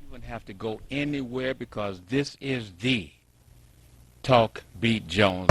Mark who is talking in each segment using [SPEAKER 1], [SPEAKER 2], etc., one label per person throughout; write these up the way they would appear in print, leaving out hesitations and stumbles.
[SPEAKER 1] You wouldn't have to go anywhere because this is the Talk Beat Jones.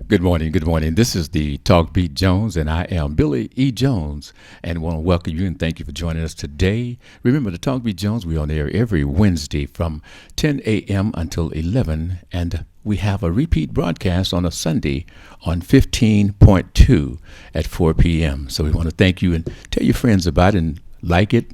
[SPEAKER 1] Good morning. Good morning. This is the Talk Beat Jones, and I am Billy E. Jones, and want to welcome you and thank you for joining us today. Remember, the Talk Beat Jones, we're on the air every Wednesday from 10 a.m. until 11, and we have a repeat broadcast on a Sunday on 15.2 at 4 p.m. So we want to thank you and tell your friends about it and like it,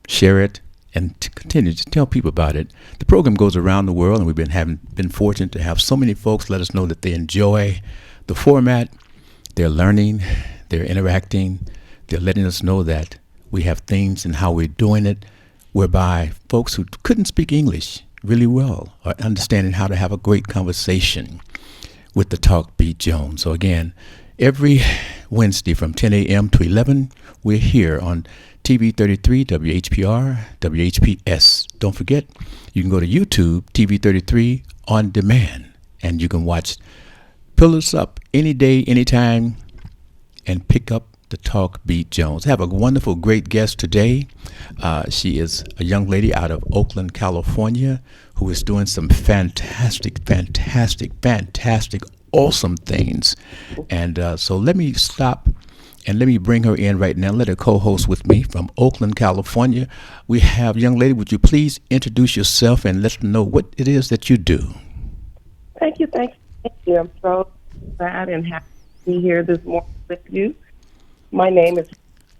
[SPEAKER 1] share it, and to continue to tell people about it. The program goes around the world, and we've been fortunate to have so many folks let us know that they enjoy the format. They're learning, they're interacting, they're letting us know that we have things and how we're doing it, whereby folks who couldn't speak English really well are understanding how to have a great conversation with the Talk Beat Jones. So again, every Wednesday from 10 a.m. to 11, we're here on TV 33, WHPR, WHPS. Don't forget, you can go to YouTube, TV 33 on demand, and you can watch, pull us up any day, anytime, and pick up the Talk Beat Jones. I have a wonderful, great guest today. She is a young lady out of Oakland, California, who is doing some fantastic, awesome things. And so let me stop and let me bring her in right now. Let her co-host with me from Oakland, California. We have, young lady, would you please introduce yourself and let them know what it is that you do?
[SPEAKER 2] Thank you. I'm so glad and happy to be here this morning with you. My name is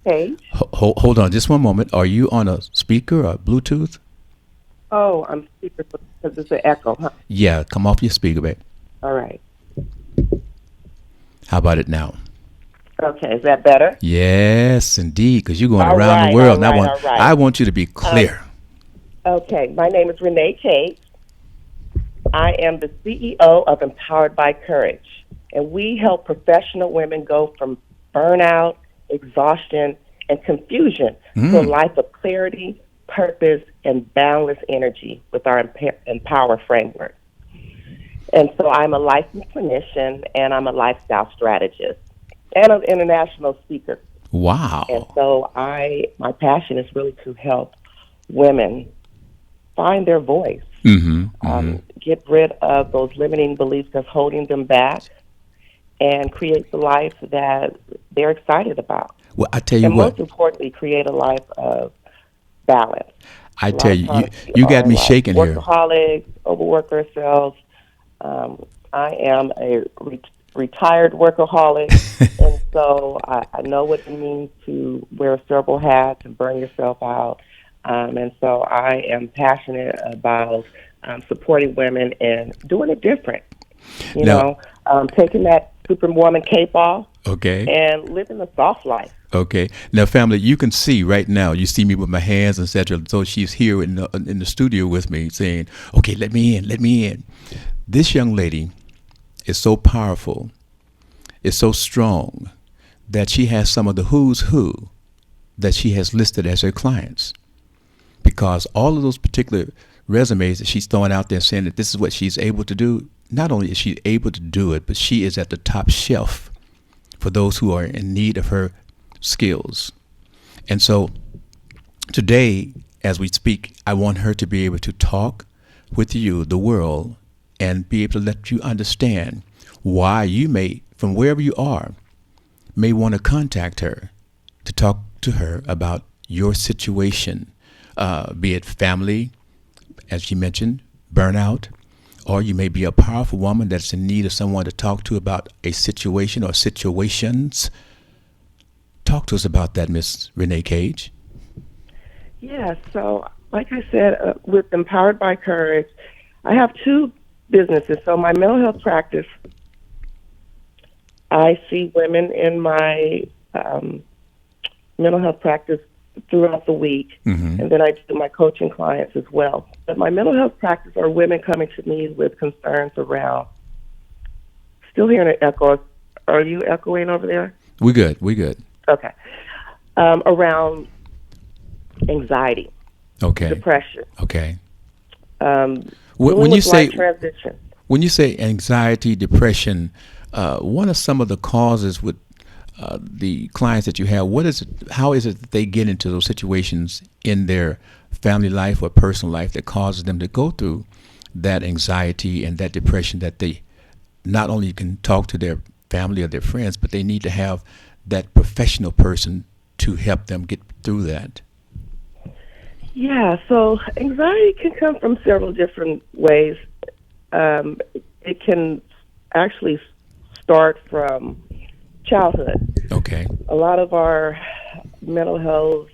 [SPEAKER 2] Paige.
[SPEAKER 1] Hold on just one moment. Are you on a speaker or Bluetooth?
[SPEAKER 2] Oh, I'm speaker because it's an echo, huh?
[SPEAKER 1] Yeah, come off your speaker, babe.
[SPEAKER 2] All right.
[SPEAKER 1] How about it now?
[SPEAKER 2] Okay, is that better?
[SPEAKER 1] Yes, indeed, because you're going
[SPEAKER 2] All
[SPEAKER 1] around
[SPEAKER 2] right,
[SPEAKER 1] the world.
[SPEAKER 2] all right,
[SPEAKER 1] And
[SPEAKER 2] all right.
[SPEAKER 1] I want you to be clear.
[SPEAKER 2] Okay, my name is Renee Cage. I am the CEO of Empowered by Courage, and we help professional women go from burnout, exhaustion, and confusion to a life of clarity, purpose, and boundless energy with our Empower framework. And so I'm a licensed clinician, and I'm a lifestyle strategist, and an international speaker.
[SPEAKER 1] Wow.
[SPEAKER 2] And so my passion is really to help women find their voice, get rid of those limiting beliefs that's holding them back, and create the life that they're excited about.
[SPEAKER 1] Well, I tell you
[SPEAKER 2] and
[SPEAKER 1] what.
[SPEAKER 2] most importantly, create a life of balance.
[SPEAKER 1] I tell you, you got me shaking here.
[SPEAKER 2] Workaholics, overwork ourselves. I am a retired workaholic, and so I know what it means to wear several hats and burn yourself out. And so I am passionate about supporting women and doing it different. Taking that Superwoman cape off,
[SPEAKER 1] okay,
[SPEAKER 2] and living a soft life.
[SPEAKER 1] Okay. Now, family, you can see right now, you see me with my hands, etc. So she's here in the studio with me saying, okay, let me in. This young lady is so powerful, is so strong, that she has some of the who's who that she has listed as her clients. Because all of those particular resumes that she's throwing out there saying that this is what she's able to do, not only is she able to do it, but she is at the top shelf for those who are in need of her skills. And so today, as we speak, I want her to be able to talk with you, the world, and be able to let you understand why you may, from wherever you are, may want to contact her to talk to her about your situation, be it family, as she mentioned, burnout, or you may be a powerful woman that's in need of someone to talk to about a situation or situations. Talk to us about that, Miss Renee Cage.
[SPEAKER 2] Yeah, so like I said, with Empowered by Courage, I have two businesses. So my mental health practice, I see women in my mental health practice throughout the week,
[SPEAKER 1] Mm-hmm.
[SPEAKER 2] and then I do my coaching clients as well. But my mental health practice are women coming to me with concerns around. Still hearing an echo. Are you echoing over there?
[SPEAKER 1] We good. We good.
[SPEAKER 2] Okay. Around anxiety,
[SPEAKER 1] Okay.
[SPEAKER 2] depression,
[SPEAKER 1] Okay.
[SPEAKER 2] um,
[SPEAKER 1] When
[SPEAKER 2] dealing
[SPEAKER 1] you
[SPEAKER 2] with life
[SPEAKER 1] say
[SPEAKER 2] transition.
[SPEAKER 1] anxiety, depression, what are some of the causes with the clients that you have? What is it? How is it that they get into those situations in their family life or personal life that causes them to go through that anxiety and that depression that they not only can talk to their family or their friends, but they need to have that professional person to help them get through that?
[SPEAKER 2] Yeah, so anxiety can come from several different ways. Um, it can actually start from childhood.
[SPEAKER 1] Okay.
[SPEAKER 2] A lot of our mental health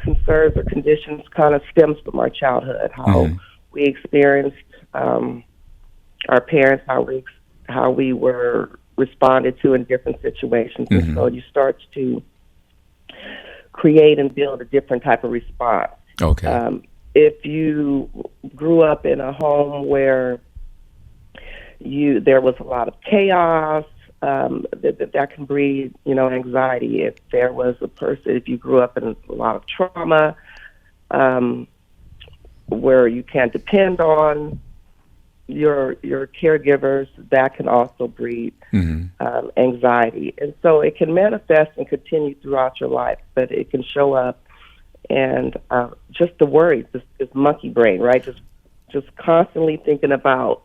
[SPEAKER 2] concerns or conditions kind of stems from our childhood, how
[SPEAKER 1] Mm-hmm.
[SPEAKER 2] we experienced um, our parents, how we were responded to in different situations, and
[SPEAKER 1] Mm-hmm.
[SPEAKER 2] so you start to create and build a different type of response.
[SPEAKER 1] Okay.
[SPEAKER 2] Um, if you grew up in a home where there was a lot of chaos, that can breed, anxiety. If there was if you grew up in a lot of trauma, um, where you can't depend on your caregivers, that can also breed
[SPEAKER 1] Mm-hmm.
[SPEAKER 2] anxiety. And so it can manifest and continue throughout your life, but it can show up and just the worries, this monkey brain, right? Just constantly thinking about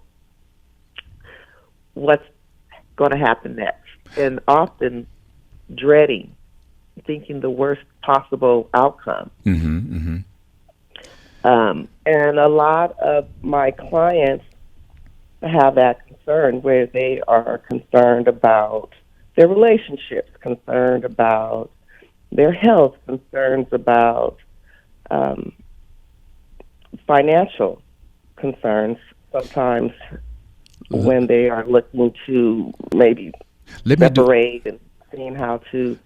[SPEAKER 2] what's going to happen next, and often dreading, thinking the worst possible outcome.
[SPEAKER 1] Mm-hmm. Mm-hmm.
[SPEAKER 2] And a lot of my clients have that concern where they are concerned about their relationships, concerned about their health, concerns about um, financial concerns sometimes when they are looking to maybe
[SPEAKER 1] Let me do.
[SPEAKER 2] separate and seeing how to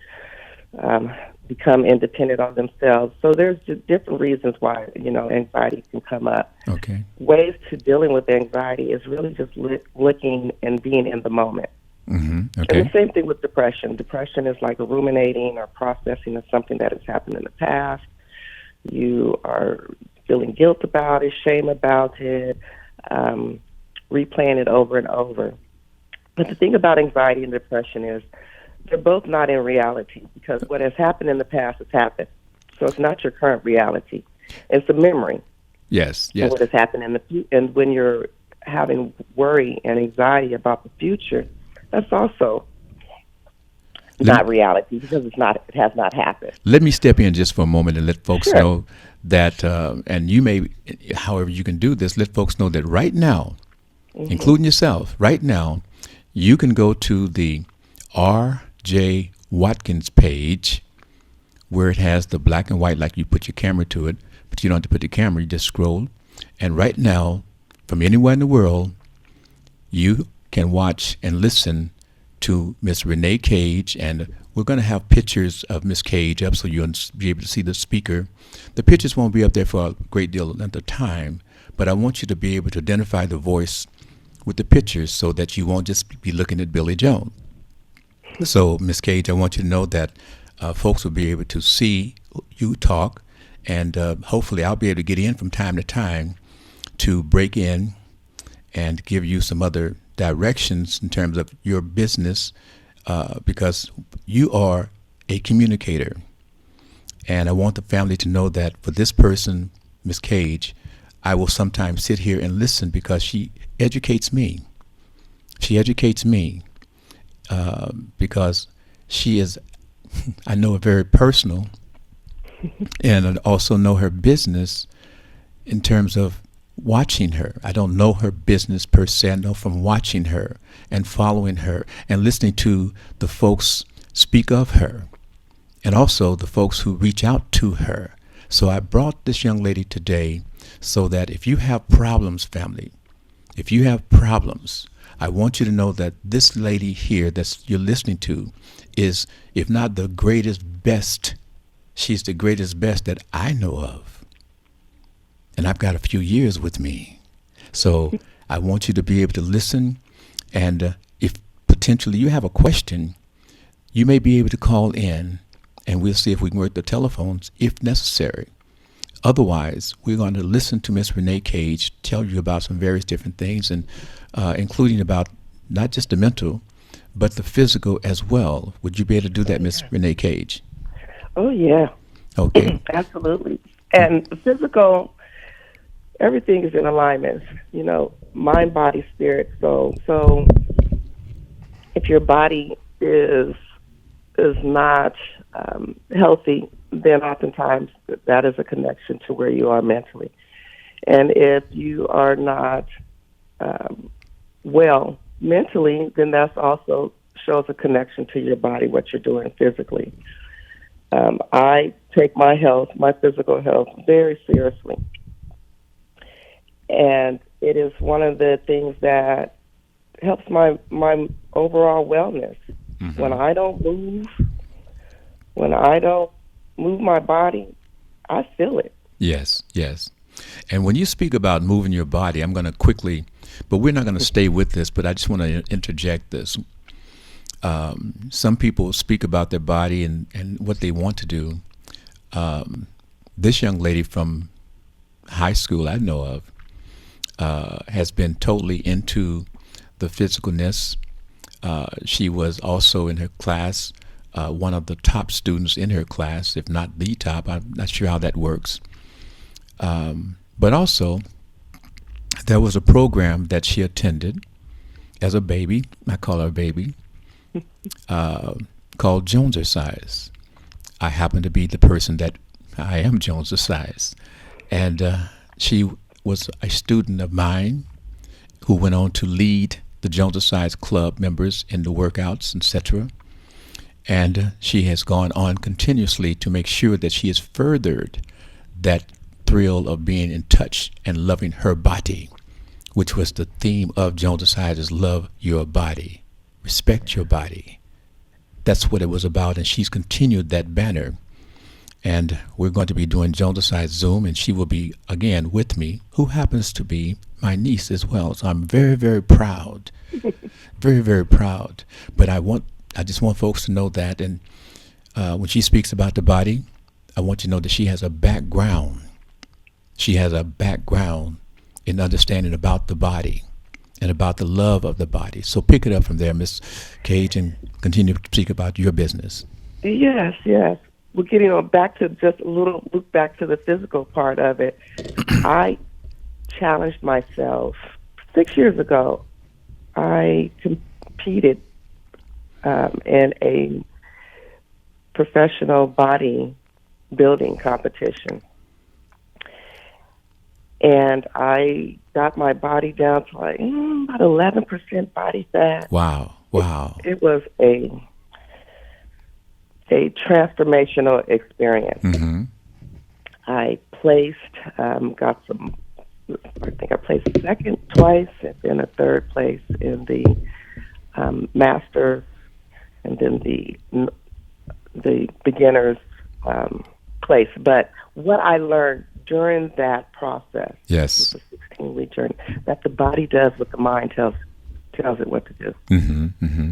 [SPEAKER 2] um, become independent on themselves. So there's just different reasons why, anxiety can come up.
[SPEAKER 1] Okay.
[SPEAKER 2] Ways to dealing with anxiety is really just looking and being in the moment.
[SPEAKER 1] Mm-hmm.
[SPEAKER 2] And the
[SPEAKER 1] Okay.
[SPEAKER 2] same thing with depression. Depression is like a ruminating or processing of something that has happened in the past. You are feeling guilt about it, shame about it, replaying it over and over. But the thing about anxiety and depression is they're both not in reality, because what has happened in the past has happened. So it's not your current reality. It's a memory
[SPEAKER 1] Yes.
[SPEAKER 2] of
[SPEAKER 1] Yes.
[SPEAKER 2] what has happened in the future. And when you're having worry and anxiety about the future, that's also
[SPEAKER 1] Let me,
[SPEAKER 2] not reality, because it has not happened.
[SPEAKER 1] let me step in just for a moment and let folks
[SPEAKER 2] Sure.
[SPEAKER 1] know that, and you may, however you can do this, let folks know that right now,
[SPEAKER 2] Hmm.
[SPEAKER 1] including yourself, right now, you can go to the R.J. Watkins page where it has the black and white, like you put your camera to it, but you don't have to put the camera, you just scroll. And right now, from anywhere in the world, you can watch and listen to Miss Renee Cage, and we're going to have pictures of Miss Cage up so you'll be able to see the speaker. The pictures won't be up there for a great deal of the time, but I want you to be able to identify the voice with the pictures so that you won't just be looking at Billy Jones. So, Miss Cage, I want you to know that folks will be able to see you talk, and hopefully I'll be able to get in from time to time to break in and give you some other directions in terms of your business, because you are a communicator. And I want the family to know that for this person, Miss Cage, I will sometimes sit here and listen because she educates me. She educates me because she is, I know her very personal, and I also know her business in terms of watching her. I don't know her business per se. I know from watching her and following her and listening to the folks speak of her, and also the folks who reach out to her. So I brought this young lady today so that if you have problems, family, if you have problems, I want you to know that this lady here that you're listening to is, if not the greatest best, she's the greatest best that I know of. And I've got a few years with me. So I want you to be able to listen. And if potentially you have a question, you may be able to call in and we'll see if we can work the telephones if necessary. Otherwise, we're going to listen to Miss Renee Cage tell you about some various different things, and including about not just the mental, but the physical as well. Would you be able to do that, Miss Renee Cage?
[SPEAKER 2] Oh, yeah.
[SPEAKER 1] Okay.
[SPEAKER 2] Absolutely. And the physical, everything is in alignment, mind, body, spirit, soul. So if your body is not healthy, then oftentimes that is a connection to where you are mentally. And if you are not well mentally, then that's also shows a connection to your body, what you're doing physically. I take my health, my physical health, very seriously. And it is one of the things that helps my overall wellness. Mm-hmm. When I don't move my body, I feel it.
[SPEAKER 1] Yes, yes. And when you speak about moving your body, I'm going to quickly, but we're not going to stay with this, but I just want to interject this. Some people speak about their body and what they want to do. This young lady from high school I know of has been totally into the physicalness. She was also in her class, one of the top students in her class, if not the top. I'm not sure how that works. But also, there was a program that she attended as a baby. I call her a baby. Called Jonesercise. I happen to be the person that I am Jonesercise. And she was a student of mine who went on to lead the Jonesercise Club members in the workouts, etc. And she has gone on continuously to make sure that she has furthered that thrill of being in touch and loving her body, which was the theme of Jonesercise's Love Your Body, Respect Your Body. That's what it was about, and she's continued that banner. And we're going to be doing Jonesercise Zoom, and she will be, again, with me, who happens to be my niece as well. So I'm very, very proud, very, very proud. But I just want folks to know that. And when she speaks about the body, I want you to know that she has a background. She has a background in understanding about the body and about the love of the body. So pick it up from there, Miss Cage, and continue to speak about your business.
[SPEAKER 2] Yes, yes. We're getting back to just a little look back to the physical part of it. I challenged myself 6 years ago. I competed in a professional body building competition. And I got my body down to like about 11% body fat.
[SPEAKER 1] Wow.
[SPEAKER 2] It was a transformational experience.
[SPEAKER 1] Mm-hmm.
[SPEAKER 2] I placed, I think I placed second twice, and then a third place in the Masters, and then the beginners place. But what I learned during that process,
[SPEAKER 1] yes,
[SPEAKER 2] was a 16-week journey, that the body does what the mind tells it what to do.
[SPEAKER 1] Mm-hmm, mm-hmm.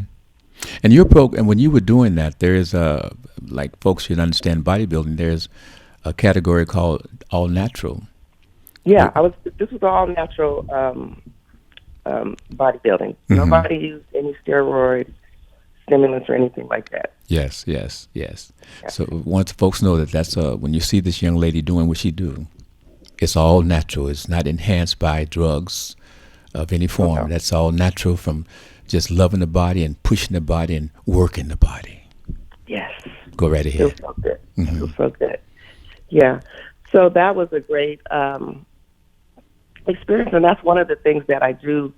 [SPEAKER 1] And your program, when you were doing that, there is like folks should understand bodybuilding. There's a category called all natural.
[SPEAKER 2] Yeah, this was all natural bodybuilding. Mm-hmm. Nobody used any steroids, stimulants, or anything like that.
[SPEAKER 1] Yes. Yeah. So once folks know that's when you see this young lady doing what she do, it's all natural. It's not enhanced by drugs of any form. Okay. That's all natural from just loving the body and pushing the body and working the body.
[SPEAKER 2] Yes.
[SPEAKER 1] Go right ahead.
[SPEAKER 2] Feels so good. Mm-hmm. Feels so good. Yeah. So that was a great experience, and that's one of the things that I do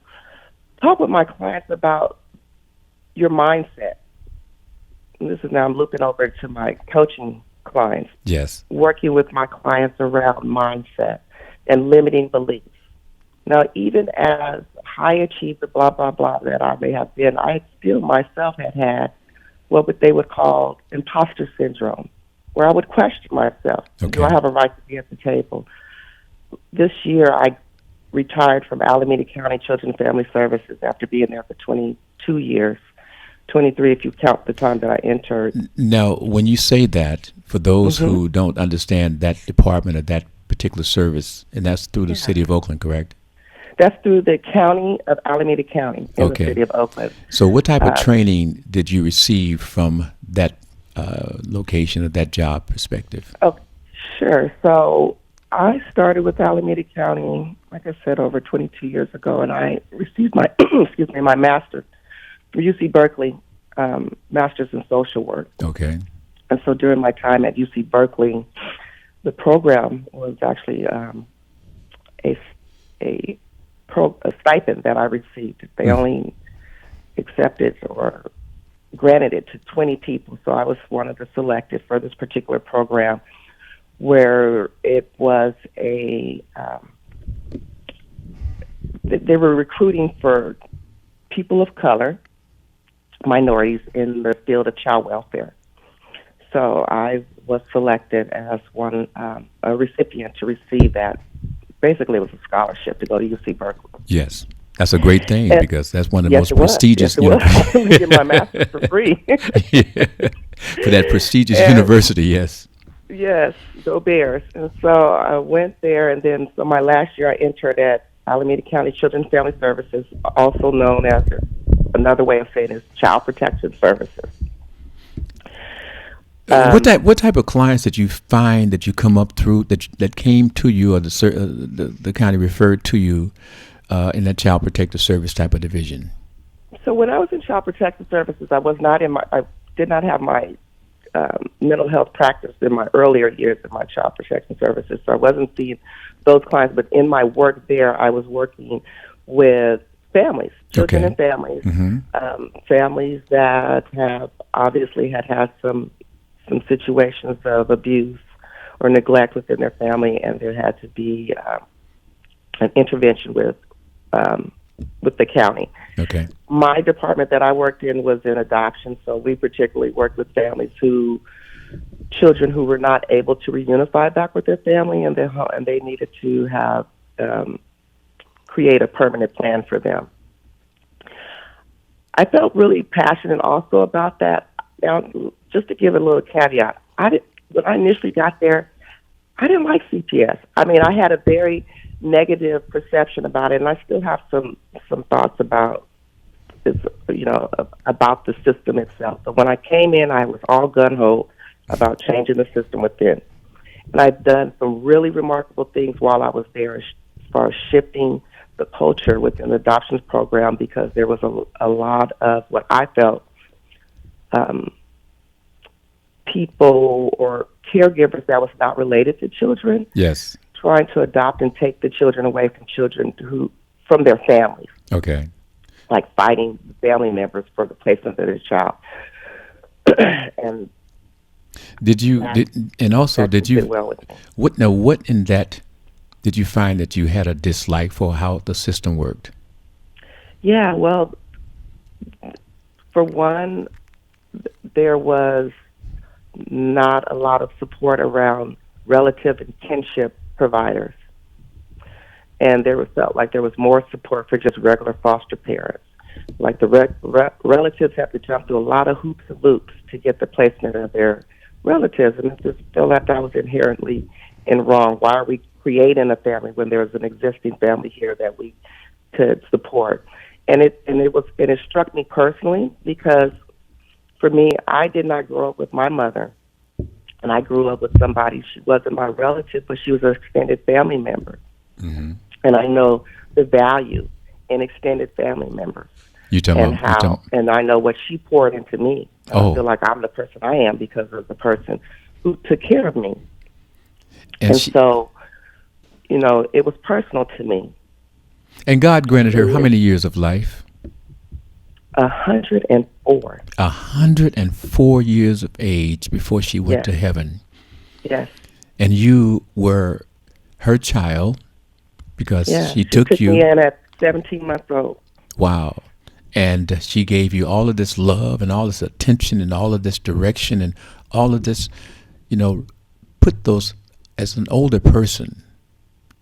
[SPEAKER 2] talk with my clients about, your mindset. And this is now I'm looping over to my coaching clients.
[SPEAKER 1] Yes.
[SPEAKER 2] Working with my clients around mindset and limiting beliefs. Now, even as high achiever, blah, blah, blah, that I may have been, I still myself had they would call imposter syndrome, where I would question myself. Do I
[SPEAKER 1] Okay.
[SPEAKER 2] have a right to be at the table? This year, I retired from Alameda County Children and Family Services after being there for 22 years, 23 if you count the time that I entered.
[SPEAKER 1] Now, when you say that, for those
[SPEAKER 2] hmm
[SPEAKER 1] who don't understand that department or that particular service, and that's through the
[SPEAKER 2] Yeah.
[SPEAKER 1] city of Oakland, correct?
[SPEAKER 2] That's through the county of Alameda County in the
[SPEAKER 1] Okay.
[SPEAKER 2] city of Oakland.
[SPEAKER 1] So, what type of
[SPEAKER 2] Uh,
[SPEAKER 1] training did you receive from that location or that job perspective?
[SPEAKER 2] oh, sure. So I started with Alameda County, like I said, over 22 years ago, and I received my excuse me, my master's from UC Berkeley, master's in social work.
[SPEAKER 1] Okay.
[SPEAKER 2] And so during my time at UC Berkeley, the program was actually a a a stipend that I received. They only accepted or granted it to 20 people, so I was one of the selected for this particular program, where it was they were recruiting for people of color, minorities in the field of child welfare. So I was selected as a recipient to receive that. Basically, it was a scholarship to go to UC Berkeley.
[SPEAKER 1] Yes. That's a great thing
[SPEAKER 2] And
[SPEAKER 1] because that's one of the
[SPEAKER 2] yes,
[SPEAKER 1] most
[SPEAKER 2] it was. Yes,
[SPEAKER 1] prestigious,
[SPEAKER 2] it was. I was get my master's for free.
[SPEAKER 1] Yeah. For that prestigious
[SPEAKER 2] And
[SPEAKER 1] university, yes.
[SPEAKER 2] yes, go Bears. And so I went there, and then so my last year I interned at Alameda County Children and Family Services, also known as another way of saying is Child Protection Services.
[SPEAKER 1] What type of clients did you find that you come up through that came to you or the county referred to you in that child protective service type of division?
[SPEAKER 2] So when I was in Child Protection Services, I did not have my mental health practice in my earlier years in my Child Protection Services. So I wasn't seeing those clients, but in my work there, I was working with families, children
[SPEAKER 1] Okay.
[SPEAKER 2] and families,
[SPEAKER 1] Mm-hmm.
[SPEAKER 2] families that have obviously had some situations of abuse or neglect within their family, and there had to be an intervention with the county.
[SPEAKER 1] Okay.
[SPEAKER 2] My department that I worked in was in adoption, so we particularly worked with children who were not able to reunify back with their family, and they needed to have create a permanent plan for them. I felt really passionate also about that. Now, just to give a little caveat, when I initially got there, I didn't like CPS. I mean, I had a very negative perception about it, and I still have some thoughts about this, about the system itself. But when I came in, I was all gun ho about changing the system within, and I've done some really remarkable things while I was there as far as shifting the culture within the adoptions program, because there was a lot of what I felt people or caregivers that was not related to children
[SPEAKER 1] Yes.
[SPEAKER 2] trying to adopt and take the children away from their families,
[SPEAKER 1] Okay.
[SPEAKER 2] like fighting family members for the placement of their child. And
[SPEAKER 1] Did you
[SPEAKER 2] that,
[SPEAKER 1] did and also
[SPEAKER 2] that
[SPEAKER 1] did
[SPEAKER 2] didn't sit
[SPEAKER 1] you
[SPEAKER 2] well with me.
[SPEAKER 1] what in that did you find that you had a dislike for how the system worked?
[SPEAKER 2] Yeah, well, for one, there was not a lot of support around relative and kinship providers. And felt like there was more support for just regular foster parents. Like the relatives have to jump through a lot of hoops and loops to get the placement of their relatives. And it just felt like that was inherently wrong. Why are we creating a family when there's an existing family here that we could support? And it struck me personally because for me, I did not grow up with my mother, and I grew up with somebody. She wasn't my relative, but she was an extended family member.
[SPEAKER 1] Mm-hmm.
[SPEAKER 2] And I know the value in extended family members
[SPEAKER 1] You talking
[SPEAKER 2] and
[SPEAKER 1] about you talking,
[SPEAKER 2] and I know what she poured into me.
[SPEAKER 1] Oh.
[SPEAKER 2] I feel like I'm the person I am because of the person who took care of me.
[SPEAKER 1] and
[SPEAKER 2] And
[SPEAKER 1] she
[SPEAKER 2] so, it was personal to me.
[SPEAKER 1] and God granted her how many years of life?
[SPEAKER 2] 104.
[SPEAKER 1] 104 years of age before she went
[SPEAKER 2] Yes.
[SPEAKER 1] to heaven.
[SPEAKER 2] Yes.
[SPEAKER 1] And you were her child, because
[SPEAKER 2] Yeah,
[SPEAKER 1] she
[SPEAKER 2] she
[SPEAKER 1] took
[SPEAKER 2] took me
[SPEAKER 1] you.
[SPEAKER 2] in at 17 months old.
[SPEAKER 1] Wow. And she gave you all of this love and all this attention and all of this direction and all of this, you know, put those as an older person,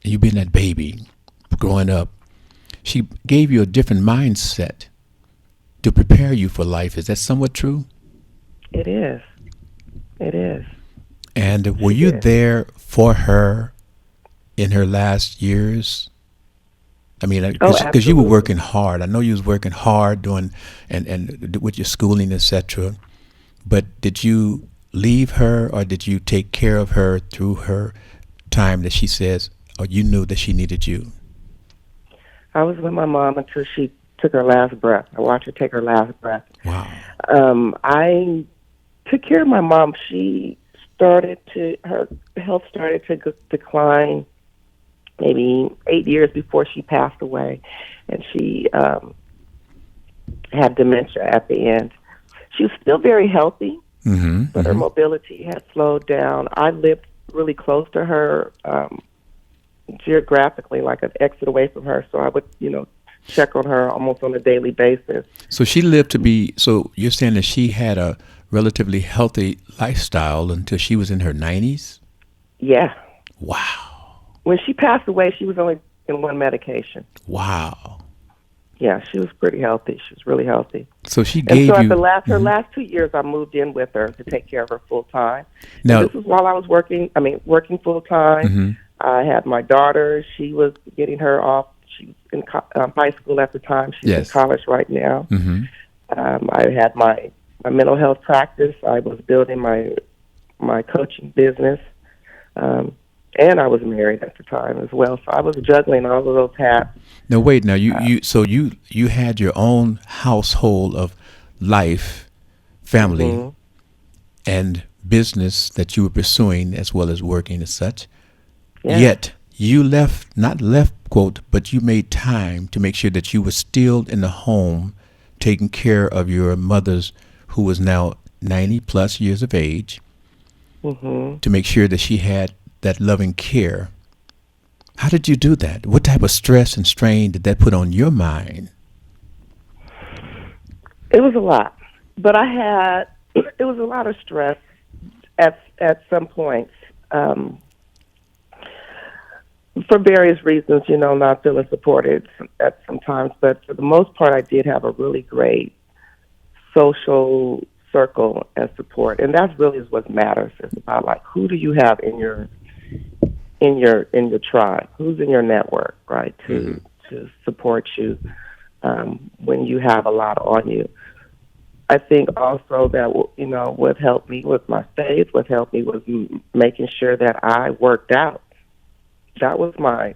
[SPEAKER 1] you being that baby growing up, she gave you a different mindset to prepare you for life. Is that somewhat true?
[SPEAKER 2] It is. It is.
[SPEAKER 1] And were
[SPEAKER 2] She
[SPEAKER 1] you
[SPEAKER 2] did.
[SPEAKER 1] there for her in her last years? I mean,
[SPEAKER 2] Oh,
[SPEAKER 1] because you were
[SPEAKER 2] absolutely.
[SPEAKER 1] working hard. I know you was working hard doing and with your schooling, etc. But did you leave her, or did you take care of her through her time that she says, or you knew that she needed you?
[SPEAKER 2] I was with my mom until she took her last breath. I watched her take her last breath.
[SPEAKER 1] Wow.
[SPEAKER 2] I took care of my mom. Her health started to decline maybe 8 years before she passed away, and she had dementia at the end. She was still very healthy,
[SPEAKER 1] Mm-hmm.
[SPEAKER 2] but her
[SPEAKER 1] Mm-hmm.
[SPEAKER 2] mobility had slowed down. I lived really close to her, geographically, like an exit away from her, so I would, check on her almost on a daily basis.
[SPEAKER 1] So she lived to be. So you're saying that she had a relatively healthy lifestyle until she was in her 90s?
[SPEAKER 2] Yeah.
[SPEAKER 1] Wow.
[SPEAKER 2] When she passed away, she was only in one medication.
[SPEAKER 1] Wow.
[SPEAKER 2] Yeah, she was pretty healthy. She was really healthy.
[SPEAKER 1] So she
[SPEAKER 2] And so
[SPEAKER 1] gave
[SPEAKER 2] at
[SPEAKER 1] you.
[SPEAKER 2] her
[SPEAKER 1] Mhm.
[SPEAKER 2] last 2 years, I moved in with her to take care of her full time. And
[SPEAKER 1] Now.
[SPEAKER 2] this was while I was working full time.
[SPEAKER 1] Hmm.
[SPEAKER 2] I had my daughter. She was getting her off. She was in high school at the time. She's in
[SPEAKER 1] Yes.
[SPEAKER 2] college right now.
[SPEAKER 1] Hmm.
[SPEAKER 2] I had my mental health practice. I was building my coaching business. Um, and I was married at the time as well. So I was juggling all of those hats.
[SPEAKER 1] Now wait. Now
[SPEAKER 2] Uh,
[SPEAKER 1] you had your own household of life, family,
[SPEAKER 2] hmm
[SPEAKER 1] and business that you were pursuing as well as working as such.
[SPEAKER 2] Yeah,
[SPEAKER 1] Yet you left, not left, quote, but you made time to make sure that you were still in the home taking care of your mother's, who was now 90 plus years of age,
[SPEAKER 2] hmm
[SPEAKER 1] to make sure that she had that loving care. How did you do that? What type of stress and strain did that put on your mind?
[SPEAKER 2] it was a lot, but I had it was a lot of stress at some points, for various reasons. Not feeling supported at sometimes, but for the most part, I did have a really great social circle and support, and that's really is what matters. It's about like who do you have in your tribe, who's in your network, right?
[SPEAKER 1] Hmm.
[SPEAKER 2] To support you when you have a lot on you. I think also that what helped me was my faith. What helped me was making sure that I worked out. That was my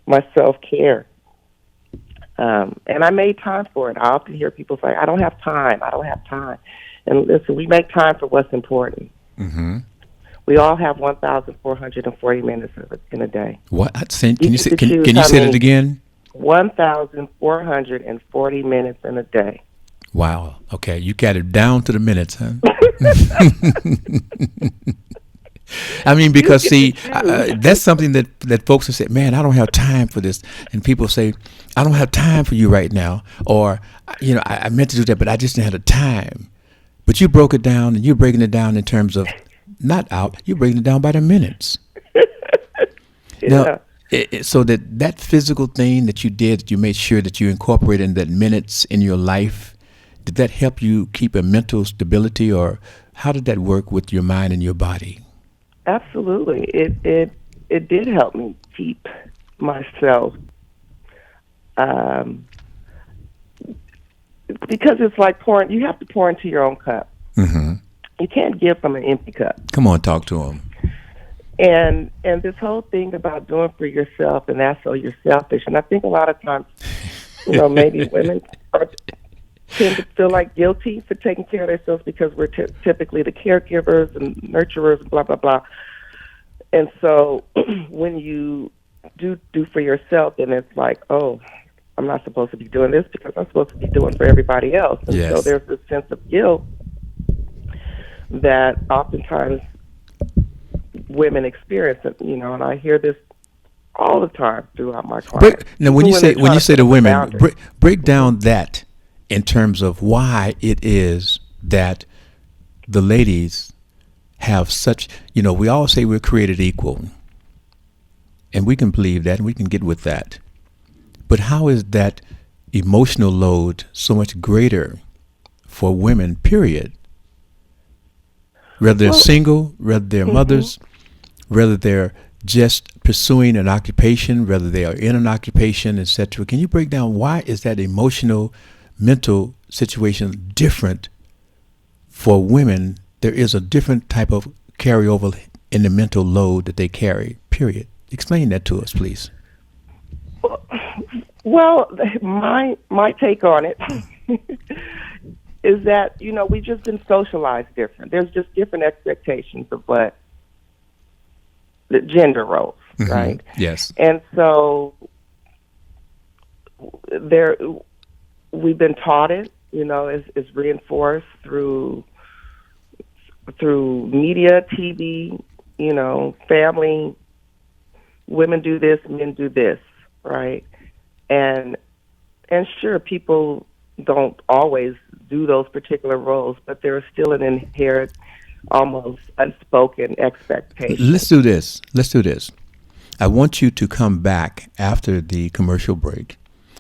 [SPEAKER 2] my self care, and I made time for it. I often hear people say, "I don't have time. I don't have time." And listen, we make time for what's important.
[SPEAKER 1] Hmm.
[SPEAKER 2] We all have 1,440 minutes in a day.
[SPEAKER 1] What?
[SPEAKER 2] You
[SPEAKER 1] Can you
[SPEAKER 2] get
[SPEAKER 1] say?
[SPEAKER 2] to choose
[SPEAKER 1] Can you
[SPEAKER 2] how
[SPEAKER 1] say that
[SPEAKER 2] many.
[SPEAKER 1] again?
[SPEAKER 2] 1,440 minutes in a day.
[SPEAKER 1] Wow. Okay, you got it down to the minutes, huh? I mean,
[SPEAKER 2] You
[SPEAKER 1] because
[SPEAKER 2] get to
[SPEAKER 1] see,
[SPEAKER 2] choose.
[SPEAKER 1] that's something that folks have said. Man, I don't have time for this, and people say, I don't have time for you right now, or I meant to do that, but I just didn't have the time. But you broke it down, and you're breaking it down in terms of not out. You're breaking it down by the minutes. Now,
[SPEAKER 2] Yeah,
[SPEAKER 1] so that physical thing that you did, that you made sure that you incorporated in that minutes in your life, did that help you keep a mental stability, or how did that work with your mind and your body?
[SPEAKER 2] absolutely. It did help me keep myself, um, because it's like pouring. You have to pour into your own cup.
[SPEAKER 1] Hmm.
[SPEAKER 2] You can't give from an empty cup.
[SPEAKER 1] Come on, talk to them.
[SPEAKER 2] And this whole thing about doing for yourself, and that's so you're selfish. And I think a lot of times, maybe women tend to feel like guilty for taking care of themselves because we're typically the caregivers and nurturers, blah blah blah. And so when you do for yourself, then it's like, oh, I'm not supposed to be doing this because I'm supposed to be doing for everybody else. And so
[SPEAKER 1] Yes.
[SPEAKER 2] there's this sense of guilt that oftentimes women experience. And I hear this all the time throughout my
[SPEAKER 1] Break,
[SPEAKER 2] clients,
[SPEAKER 1] now,
[SPEAKER 2] even when they're
[SPEAKER 1] when
[SPEAKER 2] trying
[SPEAKER 1] you
[SPEAKER 2] to
[SPEAKER 1] say
[SPEAKER 2] put
[SPEAKER 1] to
[SPEAKER 2] up a
[SPEAKER 1] women,
[SPEAKER 2] boundary.
[SPEAKER 1] break down that in terms of why it is that the ladies have such, we all say we're created equal, and we can believe that, and we can get with that. But how is that emotional load so much greater for women, period? Whether they're
[SPEAKER 2] Well,
[SPEAKER 1] single, whether they're
[SPEAKER 2] hmm
[SPEAKER 1] mothers, whether they're just pursuing an occupation, whether they are in an occupation, etc. Can you break down why is that emotional, mental situation different for women? There is a different type of carryover in the mental load that they carry, period. Explain that to us, please.
[SPEAKER 2] well, my take on it is that we've just been socialized different. There's just different expectations of what the gender roles,
[SPEAKER 1] Hmm.
[SPEAKER 2] right?
[SPEAKER 1] Yes.
[SPEAKER 2] And so there, we've been taught it. Is reinforced through media, TV, family. Women do this, men do this, right? And and sure, people don't always do those particular roles, but there is still an inherent, almost unspoken
[SPEAKER 1] Let's
[SPEAKER 2] expectation.
[SPEAKER 1] do this. Let's do this. I want you to come back after the commercial break,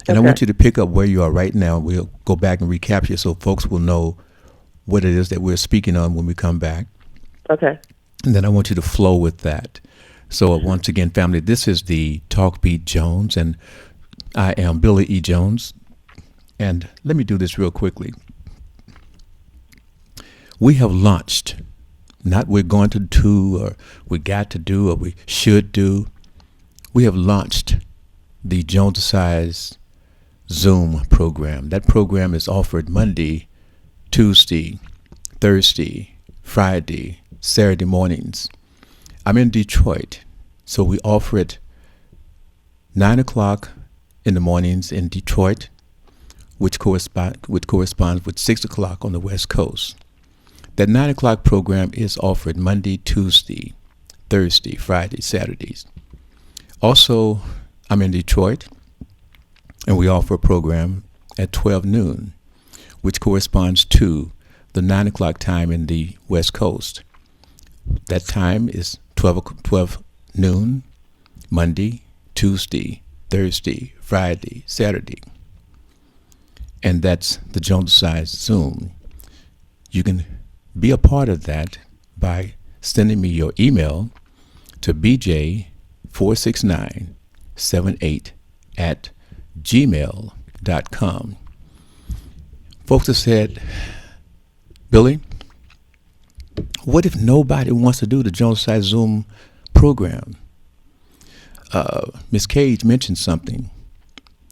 [SPEAKER 1] and I
[SPEAKER 2] Okay.
[SPEAKER 1] want you to pick up where you are right now. We'll go back and recapture so folks will know what it is that we're speaking on when we come back.
[SPEAKER 2] Okay.
[SPEAKER 1] And then I want you to flow with that. So once again, family, this is the Talk Beat Jones, and I am Billy E. Jones. And let me do this real quickly. We have launched, not we're going to do, or we got to do, or we should do. We have launched the Jones Size Zoom program. That program is offered Monday, Tuesday, Thursday, Friday, Saturday mornings. I'm in Detroit, so we offer it 9 o'clock in the mornings in Detroit, which corresponds with 6 o'clock on the West Coast. That 9 o'clock program is offered Monday, Tuesday, Thursday, Friday, Saturdays. Also, I'm in Detroit, and we offer a program at 12 noon, which corresponds to the 9 o'clock time in the West Coast. That time is 12 noon, Monday, Tuesday, Thursday, Friday, Saturday. And that's the Jones Size Zoom. You can be a part of that by sending me your email to bj46978 at gmail.com. Folks have said, Billy, what if nobody wants to do the Jones Size Zoom program? Miss Cage mentioned something.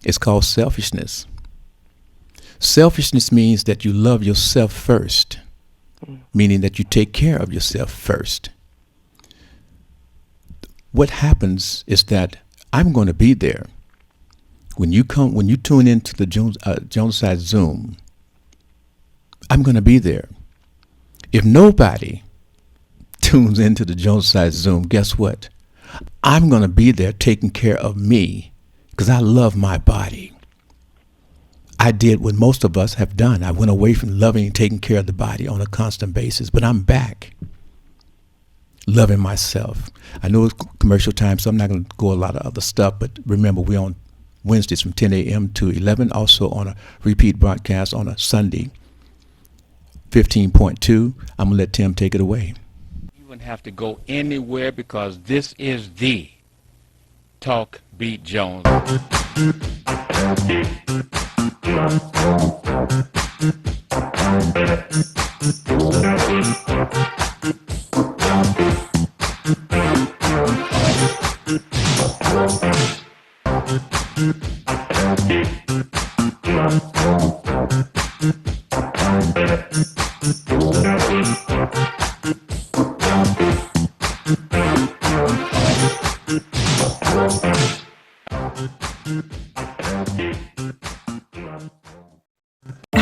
[SPEAKER 1] It's called selfishness. Selfishness means that you love yourself first, meaning that you take care of yourself first. What happens is that I'm going to be there when you tune into the Jones Size Zoom. I'm going to be there. If nobody tunes into the Jones Size Zoom, guess what? I'm going to be there taking care of me because I love my body. I did what most of us have done. I went away from loving and taking care of the body on a constant basis, but I'm back loving myself. I know it's commercial time, so I'm not going to go a lot of other stuff, but remember, we're on Wednesdays from 10 a.m. to 11, also on a repeat broadcast on a Sunday, 15.2. I'm going to let Tim take it away. You wouldn't have to go anywhere because this is the Talk Beat Jones.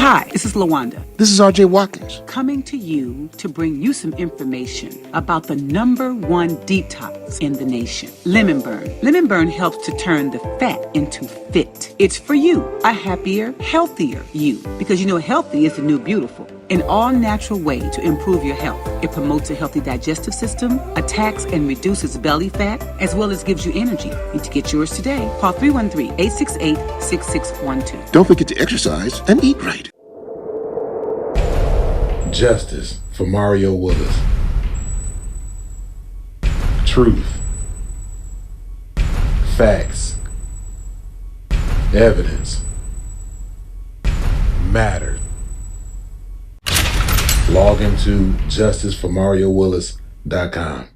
[SPEAKER 3] Hi, this is LaWanda.
[SPEAKER 4] This is RJ Watkins.
[SPEAKER 3] Coming to you to bring you some information about the #1 detox in the nation, Lemon Burn. Lemon Burn helps to turn the fat into fit. It's for you, a happier, healthier you. Because healthy is the new beautiful. An all-natural way to improve your health. It promotes a healthy digestive system, attacks and reduces belly fat, as well as gives you energy. Need to get yours today. Call 313-868-6612.
[SPEAKER 4] Don't forget to exercise and eat right.
[SPEAKER 5] Justice for Mario Willis. Truth. Facts. Evidence. Mattered. Log into justiceformariowillis.com.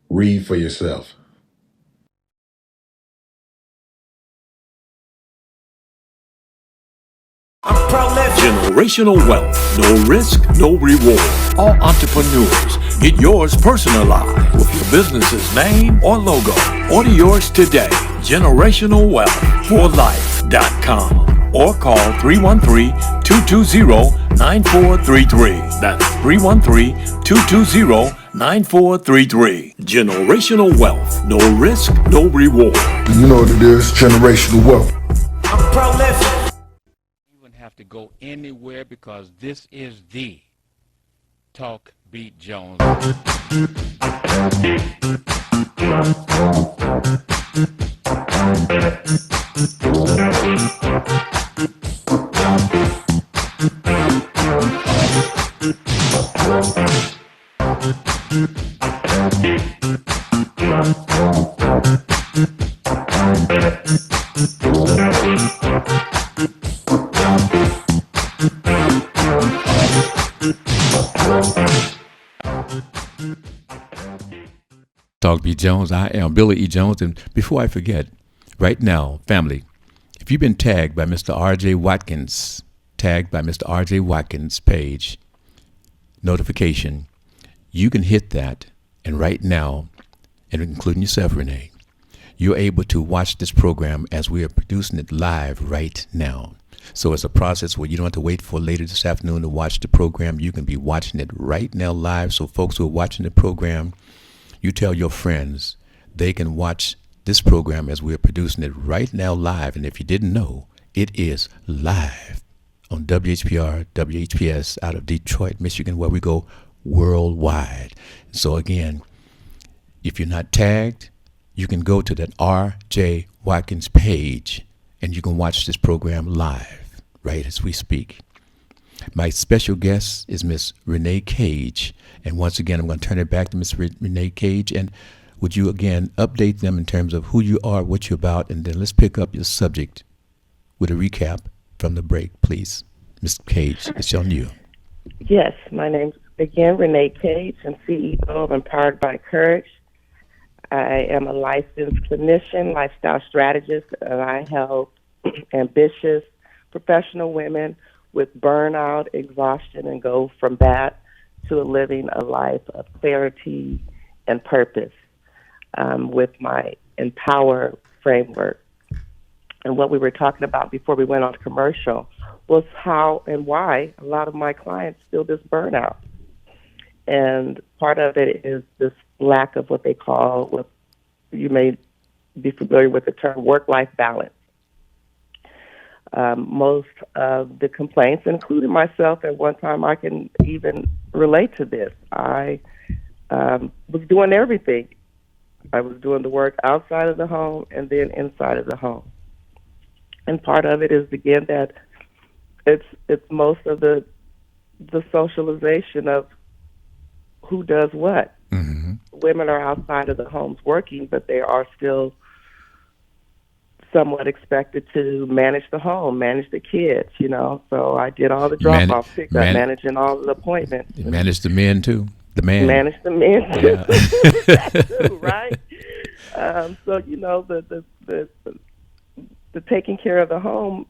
[SPEAKER 5] Read for yourself.
[SPEAKER 6] Generational wealth. No risk, no reward. All entrepreneurs get yours personalized with your business's name or logo. Order yours today. GenerationalWealthForLife.com or call 313-220-9433. That's 313-220-9433. Generational wealth. No risk, no reward.
[SPEAKER 5] You know what it is, generational wealth.
[SPEAKER 6] I'm prolific.
[SPEAKER 1] Have to go anywhere because this is the Talk Beat Jones. Talk B. Jones. I am Billy E. Jones. And before I forget, right now, family, if you've been tagged by Mr. R.J. Watkins, page, notification, you can hit that. And right now, and including yourself, Renee, you're able to watch this program as we are producing it live right now. So it's a process where you don't have to wait for later this afternoon to watch the program. You can be watching it right now live. So folks who are watching the program, you tell your friends they can watch this program as we're producing it right now live. And if you didn't know, it is live on WHPR, WHPS out of Detroit, Michigan, where we go worldwide. So again, if you're not tagged, you can go to that R.J. Watkins page and you can watch this program live right as we speak. My special guest is Miss Renee Cage. And once again, I'm going to turn it back to Miss Renee Cage. And would you again update them in terms of who you are, what you're about, and then let's pick up your subject with a recap from the break, please. Miss Cage, it's on you.
[SPEAKER 2] Yes, my name's again Renee Cage. I'm CEO of Empowered by Courage. I am a licensed clinician, lifestyle strategist, and I help ambitious professional women with burnout, exhaustion, and go from that to living a life of clarity and purpose with my Empower framework. And what we were talking about before we went on commercial was how and why a lot of my clients feel this burnout. And part of it is this lack of what they call, what you may be familiar with the term work-life balance. Most of the complaints, including myself at one time, I can even relate to this. I was doing everything. I was doing the work outside of the home and then inside of the home. And part of it is, again, that it's most of the socialization of who does what. Mm-hmm. Women are outside of the homes working, but they are still somewhat expected to manage the home, manage the kids, So I did all the drop-off pickup, managing all the appointments.
[SPEAKER 1] Manage the men, too.
[SPEAKER 2] Manage the men, too.
[SPEAKER 1] Yeah.
[SPEAKER 2] That too, right? So, the taking care of the home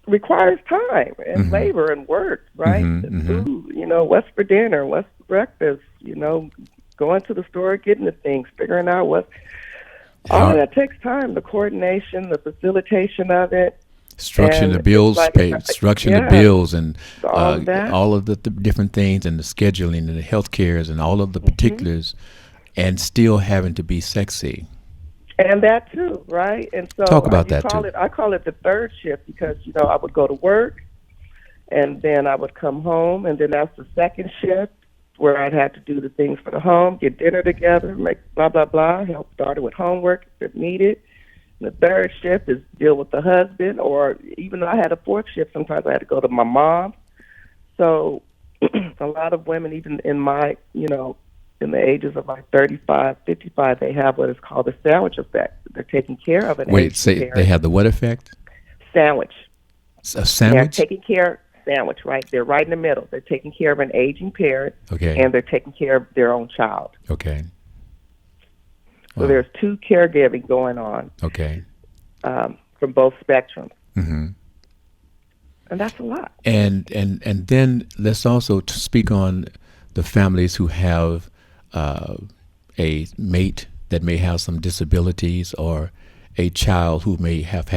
[SPEAKER 2] requires time and mm-hmm. labor and work, right? Mm-hmm. Food, what's for dinner, what's for breakfast, going to the store, getting the things, figuring out all of that takes time, the coordination, the facilitation of it.
[SPEAKER 1] Structuring the
[SPEAKER 2] And it's
[SPEAKER 1] bills,
[SPEAKER 2] like,
[SPEAKER 1] structuring the
[SPEAKER 2] yeah,
[SPEAKER 1] bills, and
[SPEAKER 2] all of that.
[SPEAKER 1] all of the different things, and the scheduling, and the health cares, and all of the particulars, and still having to be sexy.
[SPEAKER 2] And that too, right? And
[SPEAKER 1] Talk
[SPEAKER 2] so
[SPEAKER 1] about
[SPEAKER 2] you
[SPEAKER 1] that
[SPEAKER 2] call
[SPEAKER 1] too.
[SPEAKER 2] it, I call it the third shift because, I would go to work and then I would come home, and then that's the second shift where I'd have to do the things for the home, get dinner together, make blah, blah, blah, help daughter with homework if needed. And the third shift is deal with the husband, or even though I had a fourth shift, sometimes I had to go to my mom. So a lot of women, even in my, in the ages of like 35, 55, they have what is called the sandwich effect. They're taking care of an
[SPEAKER 1] Wait,
[SPEAKER 2] aging
[SPEAKER 1] say they
[SPEAKER 2] parent.
[SPEAKER 1] have the what effect?
[SPEAKER 2] Sandwich.
[SPEAKER 1] A
[SPEAKER 2] They're
[SPEAKER 1] sandwich?
[SPEAKER 2] taking care, sandwich, right? They're right in the middle. They're taking care of an aging parent,
[SPEAKER 1] Okay.
[SPEAKER 2] and they're taking care of their own child.
[SPEAKER 1] Okay.
[SPEAKER 2] So there's two caregiving going on
[SPEAKER 1] Okay.
[SPEAKER 2] from both spectrums.
[SPEAKER 1] Mm-hmm.
[SPEAKER 2] And that's a lot.
[SPEAKER 1] And then let's also speak on the families who have a mate that may have some disabilities, or a child who may have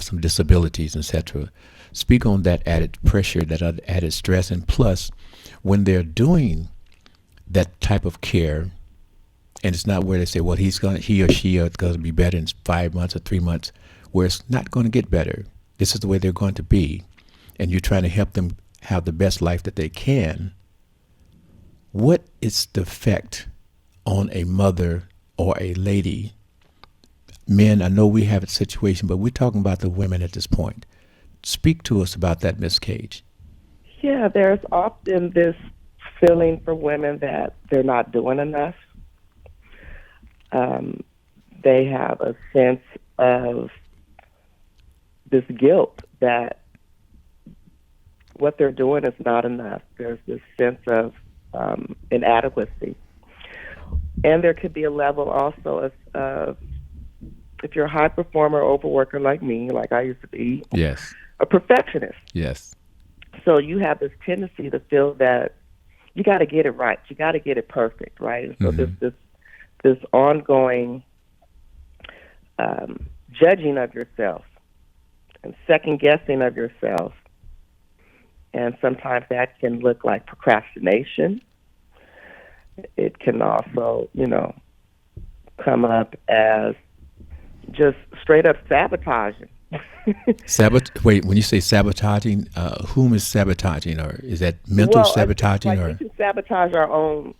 [SPEAKER 1] some disabilities, etc. Speak on that added pressure, that added stress, and plus, when they're doing that type of care, and it's not where they say, well, he or she is going to be better in 5 months or 3 months, where it's not going to get better. This is the way they're going to be, and you're trying to help them have the best life that they can. What is the effect on a mother or a lady? Men, I know we have a situation, but we're talking about the women at this point. Speak to us about that, Miss Cage.
[SPEAKER 2] Yeah, there's often this feeling for women that they're not doing enough. They have a sense of this guilt that what they're doing is not enough. There's this sense of inadequacy. And there could be a level also of if you're a high performer, overworker like me, like I used to be,
[SPEAKER 1] Yes.
[SPEAKER 2] a perfectionist.
[SPEAKER 1] Yes.
[SPEAKER 2] So you have this tendency to feel that you got to get it right. You got to get it perfect, right? And so there's this ongoing judging of yourself and second guessing of yourself. And sometimes that can look like procrastination. It can also, come up as just straight up sabotaging.
[SPEAKER 1] Wait, when you say sabotaging, whom is sabotaging, or is that mental sabotaging,
[SPEAKER 2] like
[SPEAKER 1] or?
[SPEAKER 2] we can sabotage our own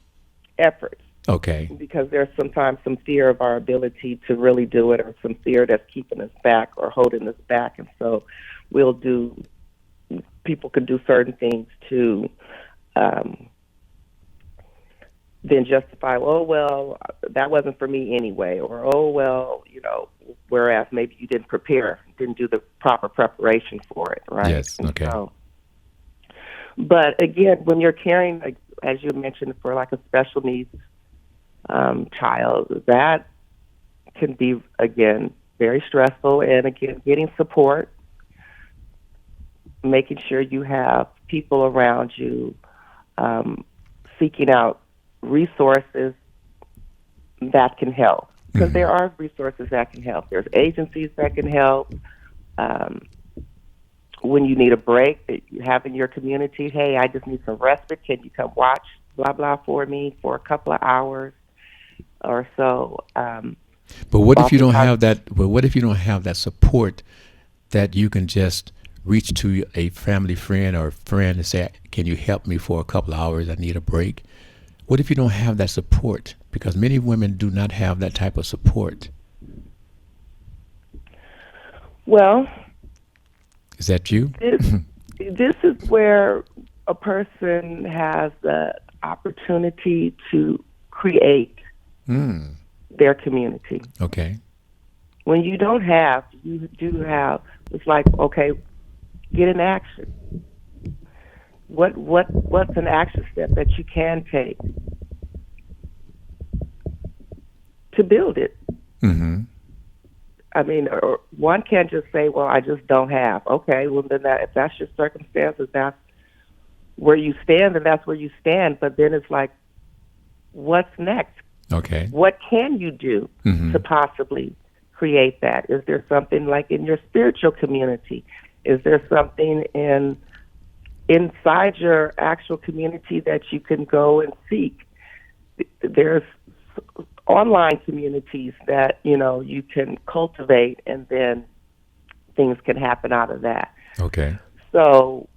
[SPEAKER 2] efforts.
[SPEAKER 1] Okay.
[SPEAKER 2] Because there's sometimes some fear of our ability to really do it, or some fear that's keeping us back or holding us back. And so people can do certain things to then justify, oh, well, that wasn't for me anyway, or, oh, well, whereas maybe you didn't do the proper preparation for it, right?
[SPEAKER 1] Yes, okay.
[SPEAKER 2] But again, when you're caring, like, as you mentioned, for like a special needs child, that can be, again, very stressful. And again, getting support, making sure you have people around you, seeking out resources that can help. Because there are resources that can help. There's agencies that can help. When you need a break that you have in your community, hey, I just need some respite. Can you come watch blah, blah for me for a couple of hours or so?
[SPEAKER 1] But what if you don't have that? But what if you don't have that support that you can just reach to a family friend or a friend and say, can you help me for a couple of hours? I need a break. What if you don't have that support? Because many women do not have that type of support.
[SPEAKER 2] Well,
[SPEAKER 1] is that you?
[SPEAKER 2] This is where a person has the opportunity to create their community.
[SPEAKER 1] Okay.
[SPEAKER 2] When you don't have, you do have. It's like, okay, get in action. What's an action step that you can take to build it?
[SPEAKER 1] Mm-hmm.
[SPEAKER 2] I mean, one can't just say, well, I just don't have. Okay, well, then if that's your circumstances, that's where you stand, and that's where you stand. But then it's like, what's next?
[SPEAKER 1] Okay.
[SPEAKER 2] What can you do to possibly create that? Is there something like in your spiritual community? Is there something inside your actual community that you can go and seek? There's online communities that, you can cultivate, and then things can happen out of that.
[SPEAKER 1] Okay.
[SPEAKER 2] So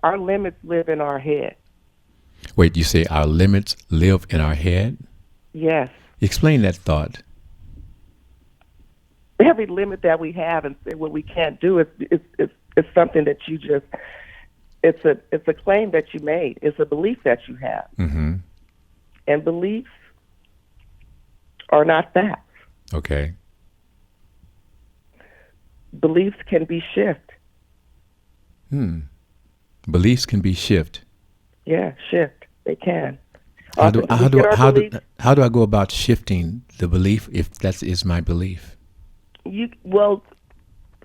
[SPEAKER 2] our limits live in our head.
[SPEAKER 1] Wait, you say our limits live in our head?
[SPEAKER 2] Yes.
[SPEAKER 1] Explain that thought.
[SPEAKER 2] Every limit that we have and say what we can't do is something that you just, it's a claim that you made. It's a belief that you have.
[SPEAKER 1] Mm-hmm.
[SPEAKER 2] And beliefs are not facts.
[SPEAKER 1] Okay.
[SPEAKER 2] Beliefs can be shifted.
[SPEAKER 1] Beliefs can be shifted.
[SPEAKER 2] Yeah, shift. They can.
[SPEAKER 1] How do
[SPEAKER 2] Beliefs,
[SPEAKER 1] I go about shifting the belief if that is my belief?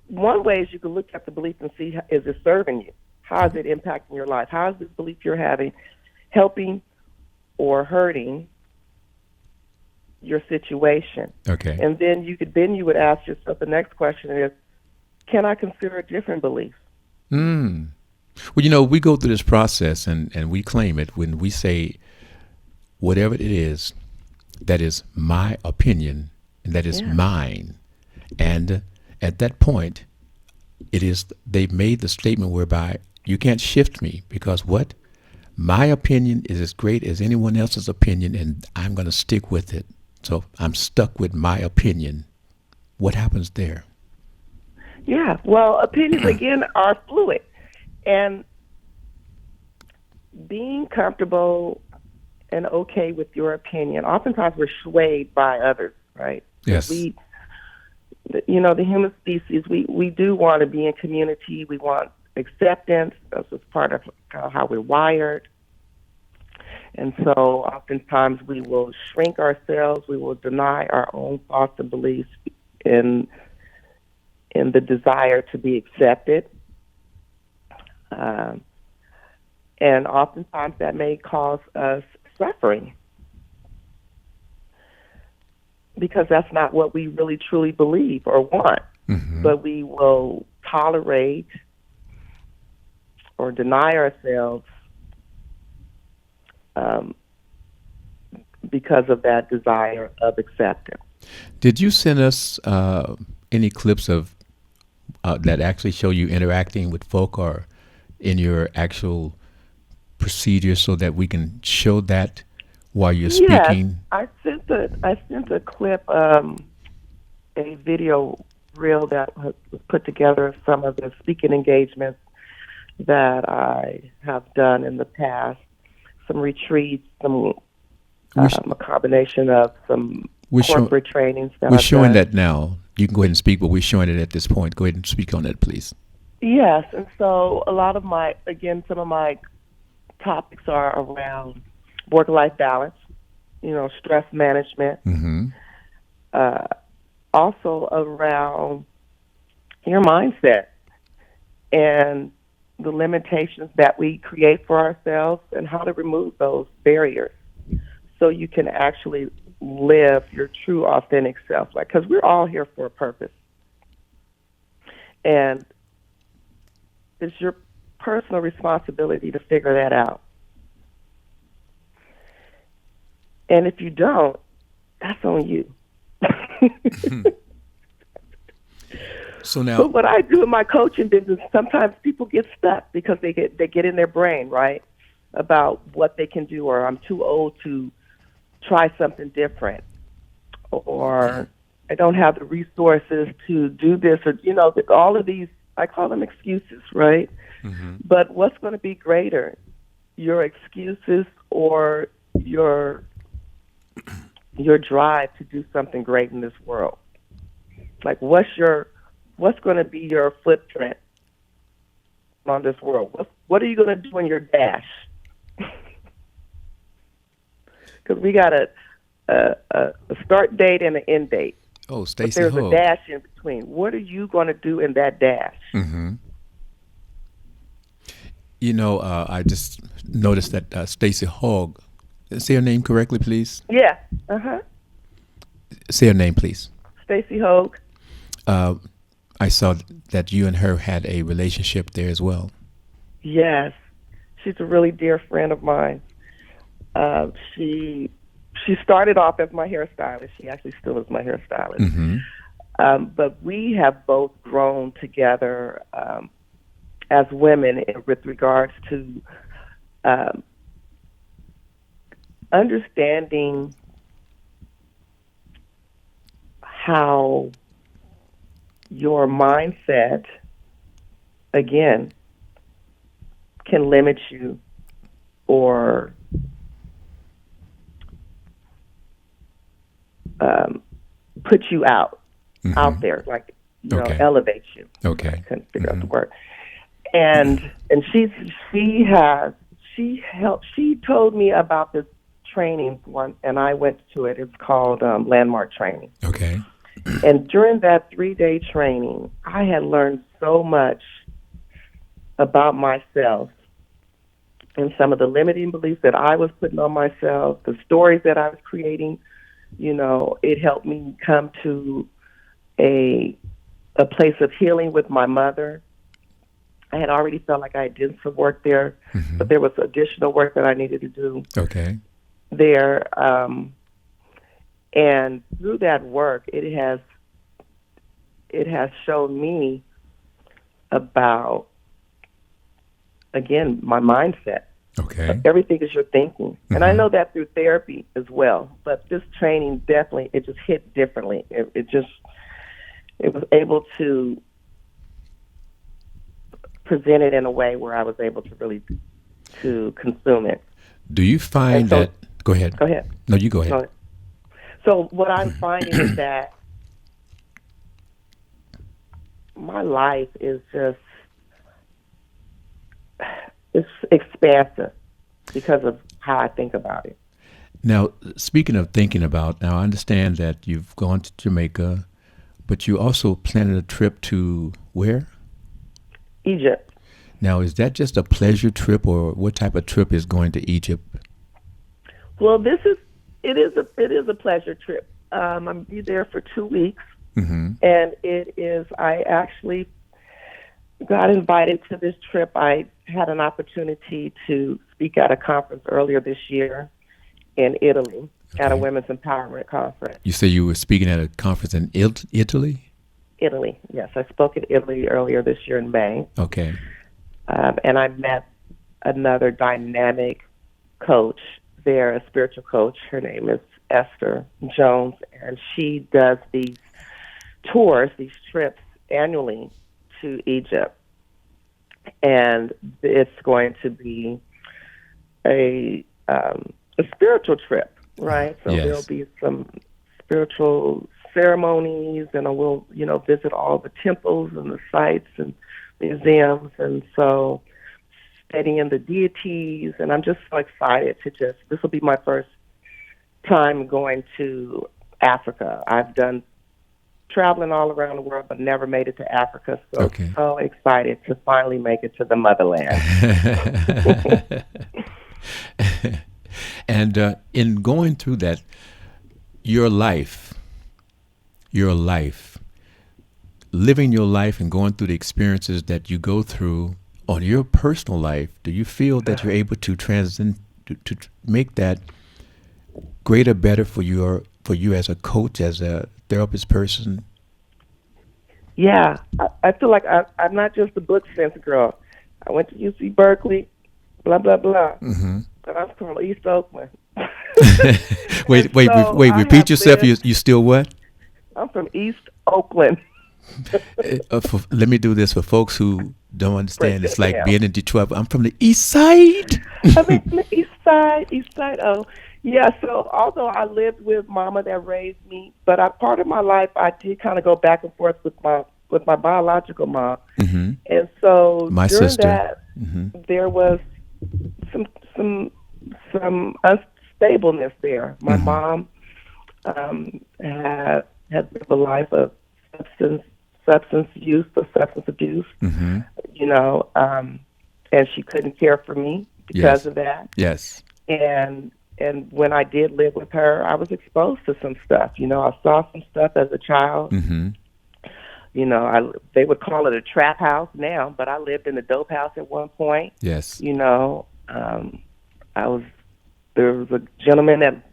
[SPEAKER 2] One way is you can look at the belief and see, is it serving you? How is it impacting your life? How is this belief you're having helping or hurting your situation?
[SPEAKER 1] Okay.
[SPEAKER 2] And then you would ask yourself, the next question is, can I consider a different belief?
[SPEAKER 1] Well, we go through this process and we claim it when we say whatever it is that is my opinion and that is mine. And at that point, they've made the statement whereby you can't shift me, because what? My opinion is as great as anyone else's opinion, and I'm going to stick with it. So I'm stuck with my opinion. What happens there?
[SPEAKER 2] Yeah, well, opinions, again, are fluid. And being comfortable and okay with your opinion, oftentimes we're swayed by others, right?
[SPEAKER 1] Yes.
[SPEAKER 2] The human species, we do want to be in community. We want acceptance. That's just part of how we're wired. And so oftentimes we will shrink ourselves. We will deny our own thoughts and beliefs in the desire to be accepted. And oftentimes that may cause us suffering, because that's not what we really truly believe or want.
[SPEAKER 1] Mm-hmm.
[SPEAKER 2] But we will tolerate or deny ourselves because of that desire of acceptance.
[SPEAKER 1] Did you send us any clips of that actually show you interacting with folk or in your actual procedure so that we can show that while you're speaking?
[SPEAKER 2] Yes, I sent a clip, a video reel that was put together of some of the speaking engagements that I have done in the past, some retreats, a combination of some corporate trainings that
[SPEAKER 1] we're
[SPEAKER 2] I've
[SPEAKER 1] showing
[SPEAKER 2] done.
[SPEAKER 1] that now. You can go ahead and speak, but we're showing it at this point. Go ahead and speak on that, please.
[SPEAKER 2] Yes, and so a lot of some of my topics are around work-life balance, stress management,
[SPEAKER 1] Mm-hmm.
[SPEAKER 2] also around your mindset and the limitations that we create for ourselves and how to remove those barriers so you can actually live your true, authentic self. Because we're all here for a purpose. And it's your personal responsibility to figure that out. And if you don't, that's on you.
[SPEAKER 1] So now,
[SPEAKER 2] but what I do in my coaching business, sometimes people get stuck because they get in their brain, right, about what they can do, or I'm too old to try something different, or I don't have the resources to do this, or all of these, I call them excuses, right?
[SPEAKER 1] mm-hmm.
[SPEAKER 2] But what's going to be greater, your excuses or your drive to do something great in this world? Like, what's going to be your footprint on this world? What are you going to do in your dash? Because we got a start date and an end date.
[SPEAKER 1] Oh, Stacey
[SPEAKER 2] There's
[SPEAKER 1] Hogue.
[SPEAKER 2] a dash in between. What are you going to do in that dash?
[SPEAKER 1] Mm-hmm. I just noticed that Stacey Hogue. Say her name correctly, please.
[SPEAKER 2] Yeah. Uh-huh.
[SPEAKER 1] Say her name, please.
[SPEAKER 2] Stacy Hogue.
[SPEAKER 1] Uh, I saw that you and her had a relationship there as well.
[SPEAKER 2] Yes, she's a really dear friend of mine. She started off as my hairstylist. She actually still is my hairstylist.
[SPEAKER 1] Mm-hmm.
[SPEAKER 2] But we have both grown together as women with regards to understanding how your mindset, again, can limit you or put you out there, like,
[SPEAKER 1] Okay.
[SPEAKER 2] elevate you.
[SPEAKER 1] Okay.
[SPEAKER 2] I couldn't figure out the word. And she told me about this training once, and I went to it. It's called Landmark Training.
[SPEAKER 1] Okay.
[SPEAKER 2] And during that 3-day training, I had learned so much about myself and some of the limiting beliefs that I was putting on myself, the stories that I was creating. It helped me come to a place of healing with my mother. I had already felt like I did some work there, but there was additional work that I needed to do
[SPEAKER 1] Okay.
[SPEAKER 2] there. And through that work, it has shown me about, again, my mindset.
[SPEAKER 1] Okay.
[SPEAKER 2] Everything is your thinking. And I know that through therapy as well. But this training definitely, it just hit differently. It was able to present it in a way where I was able to really to consume it.
[SPEAKER 1] Do you find that? Go ahead.
[SPEAKER 2] Go ahead.
[SPEAKER 1] No, you go ahead.
[SPEAKER 2] Go ahead. So what I'm finding is that my life is just, it's expansive because of how I think about it.
[SPEAKER 1] Now, speaking of thinking about, now I understand that you've gone to Jamaica, but you also planned a trip to where?
[SPEAKER 2] Egypt.
[SPEAKER 1] Now, is that just a pleasure trip, or what type of trip is going to Egypt?
[SPEAKER 2] Well, it is a pleasure trip. I'm be there for 2 weeks, and I actually got invited to this trip. I had an opportunity to speak at a conference earlier this year in Italy at a women's empowerment conference.
[SPEAKER 1] You say you were speaking at a conference in Italy?
[SPEAKER 2] Italy, yes. I spoke in Italy earlier this year in May.
[SPEAKER 1] Okay.
[SPEAKER 2] And I met another dynamic coach there, a spiritual coach. Her name is Esther Jones, and she does these tours, these trips annually to Egypt. And it's going to be a spiritual trip, right? So
[SPEAKER 1] Yes.
[SPEAKER 2] there'll be some spiritual ceremonies, and I will, visit all the temples and the sites and museums, and so studying the deities. And I'm just so excited this will be my first time going to Africa. I've done traveling all around the world, but never made it to Africa. So so excited to finally make it to the motherland.
[SPEAKER 1] And in going through that, your life, living your life and going through the experiences that you go through on your personal life, do you feel that you're able to transcend, to make that greater, better for you as a coach, as a therapist person?
[SPEAKER 2] Yeah, I feel like I'm not just a book sense girl. I went to UC Berkeley, blah, blah, blah. But I'm from East Oakland.
[SPEAKER 1] Wait, repeat yourself. You still what?
[SPEAKER 2] I'm from East Oakland.
[SPEAKER 1] Let me do this for folks who don't understand. It's like being in Detroit. I'm from the East Side.
[SPEAKER 2] I'm from the East Side. Oh, yeah. So although I lived with Mama that raised me, but part of my life I did kind of go back and forth with my biological mom, and so
[SPEAKER 1] my
[SPEAKER 2] during
[SPEAKER 1] sister.
[SPEAKER 2] That there was some unstableness there. My mom had lived a life of substance abuse, and she couldn't care for me because of that.
[SPEAKER 1] Yes.
[SPEAKER 2] And and when I did live with her, I was exposed to some stuff. You know, I saw some stuff as a child.
[SPEAKER 1] Mm-hmm.
[SPEAKER 2] You know, they would call it a trap house now, but I lived in a dope house at one point.
[SPEAKER 1] Yes.
[SPEAKER 2] You know, there was a gentleman that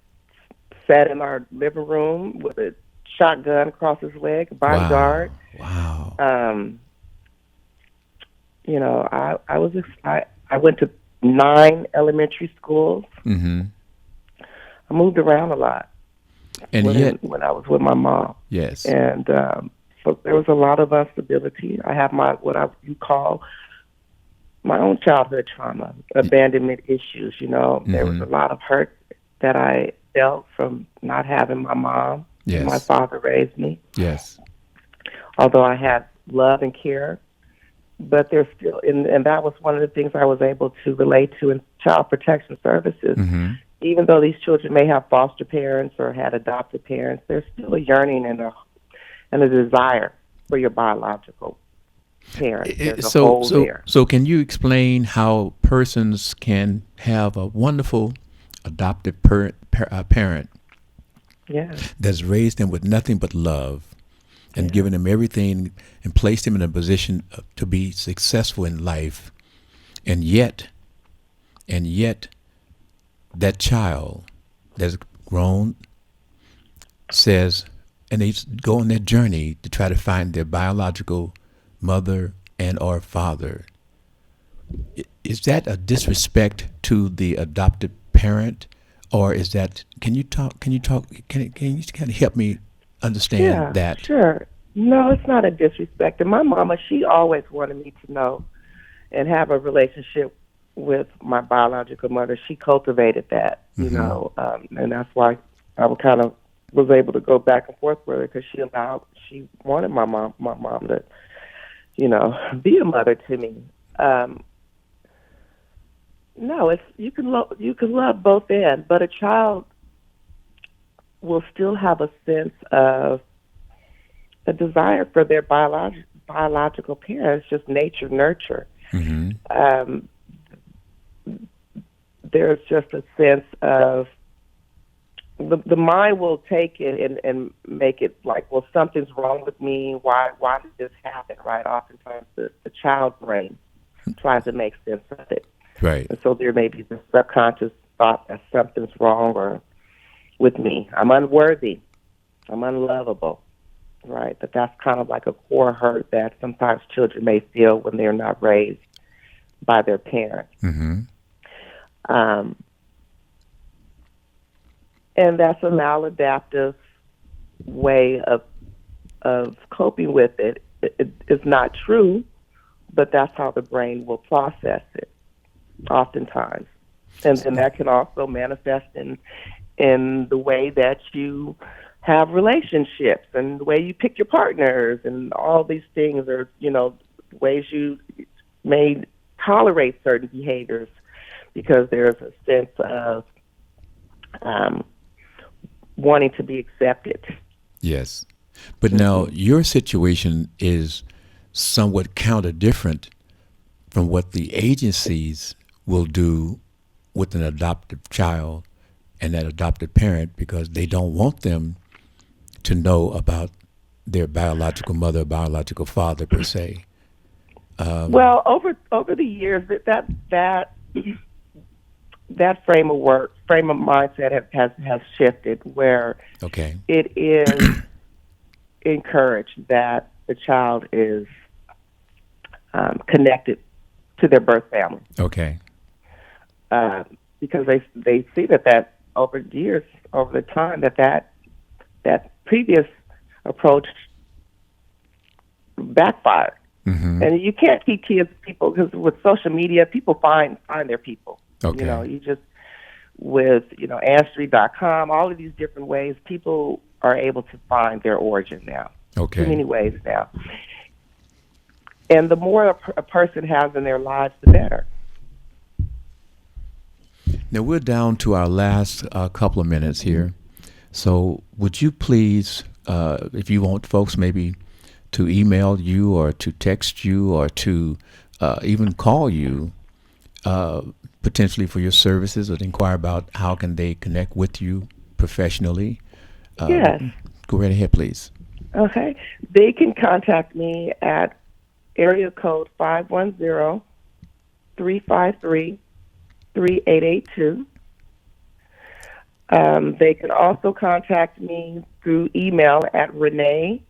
[SPEAKER 2] sat in our living room with a shotgun across his leg, a bodyguard.
[SPEAKER 1] Wow.
[SPEAKER 2] You know, I went to 9 elementary schools.
[SPEAKER 1] Mm-hmm.
[SPEAKER 2] I moved around a lot.
[SPEAKER 1] And
[SPEAKER 2] when I was with my mom.
[SPEAKER 1] Yes.
[SPEAKER 2] And so there was a lot of instability. I have you call my own childhood trauma, abandonment issues. You know, there was a lot of hurt that I felt from not having my mom.
[SPEAKER 1] Yes.
[SPEAKER 2] My father raised me.
[SPEAKER 1] Yes.
[SPEAKER 2] Although I had love and care, but there's still, and that was one of the things I was able to relate to in child protection services.
[SPEAKER 1] Mm-hmm.
[SPEAKER 2] Even though these children may have foster parents or had adopted parents, there's still a yearning and a desire for your biological parent. There's a hole there.
[SPEAKER 1] So can you explain how persons can have a wonderful adoptive parent that's raised them with nothing but love and given them everything and placed them in a position to be successful in life, and yet that child that's grown says, and they go on that journey to try to find their biological mother and or father. Is that a disrespect to the adopted parent, or is that? Can you kind of help me understand that?
[SPEAKER 2] Sure. No, it's not a disrespect. And my mama, she always wanted me to know and have a relationship with my biological mother. She cultivated that, you know, and that's why I was able to go back and forth with her, because she wanted my mom to, you know, be a mother to me. No, you can love both ends, but a child will still have a sense of a desire for their biological parents, just nature, nurture.
[SPEAKER 1] Mm-hmm.
[SPEAKER 2] There's just a sense of the mind will take it and make it like, well, something's wrong with me. Why did this happen? Right? Oftentimes the child brain tries to make sense of it.
[SPEAKER 1] Right.
[SPEAKER 2] And so there may be the subconscious thought that something's wrong or with me. I'm unworthy. I'm unlovable. Right? But that's kind of like a core hurt that sometimes children may feel when they're not raised by their parents.
[SPEAKER 1] Mm-hmm.
[SPEAKER 2] And that's a maladaptive way of coping with it. It's not true, but that's how the brain will process it, oftentimes. And then that can also manifest in the way that you have relationships and the way you pick your partners and all these things, or, you know, ways you may tolerate certain behaviors, because there's a sense of wanting to be accepted.
[SPEAKER 1] Yes. But now your situation is somewhat counter different from what the agencies will do with an adoptive child and that adopted parent, because they don't want them to know about their biological mother, biological father per se.
[SPEAKER 2] Well, over the years, that frame of mindset has shifted, where it is encouraged that the child is connected to their birth family.
[SPEAKER 1] Okay.
[SPEAKER 2] Because they see that over the time that previous approach backfired.
[SPEAKER 1] Mm-hmm.
[SPEAKER 2] And you can't teach people, because with social media, people find their people.
[SPEAKER 1] Okay.
[SPEAKER 2] You know, you just, with, you know, Ancestry.com, all of these different ways, people are able to find their origin now.
[SPEAKER 1] Okay.
[SPEAKER 2] In many ways now. And the more a person has in their lives, the better.
[SPEAKER 1] Now we're down to our last couple of minutes here. So would you please, if you want folks maybe to email you or to text you or to even call you, potentially for your services or to inquire about how can they connect with you professionally,
[SPEAKER 2] Yes.
[SPEAKER 1] go right ahead, please.
[SPEAKER 2] Okay. They can contact me at area code 510-353-3882. They can also contact me through email at Renee